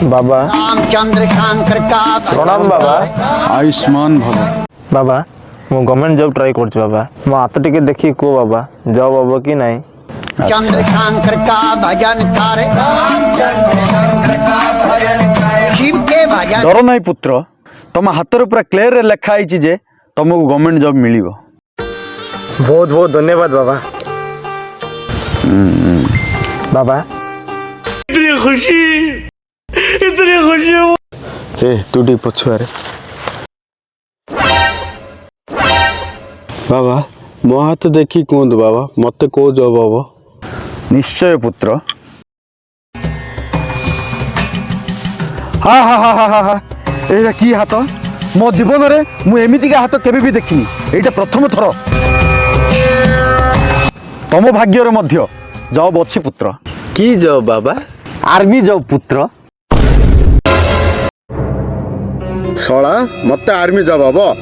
बाबा रामचंद्र शंकर का प्रणाम बाबा। आयुष्मान भव। बाबा मु गवर्नमेंट जॉब ट्राई करछ बाबा। मो हाथ टिके देखि को बाबा जॉब हबो कि नाही। चंद्र शंकर का भजन करे शिव के भजन। डर नहीं पुत्र, तुम हाथ पूरा क्लियर रे लिखा है जे तुमको गवर्नमेंट जॉब मिलिबो। बहुत बहुत धन्यवाद बाबा। बाबा इतनी खुशी ए तू डी पछुआरे बाबा मो हाथ देखी कहतु बाबा मत को जॉब हम। निश्चय पुत्र। हा हा हा हा हा हा एटा की हाथ मो जीवन रे मु एमितिका हाथ केबे भी देखिनी, एटा प्रथम थर। तम भाग्य रे मध्य जॉब अछि पुत्र। की जॉब बाबा? आर्मी जॉब पुत्र। सला मत आर्मी जॉब हम।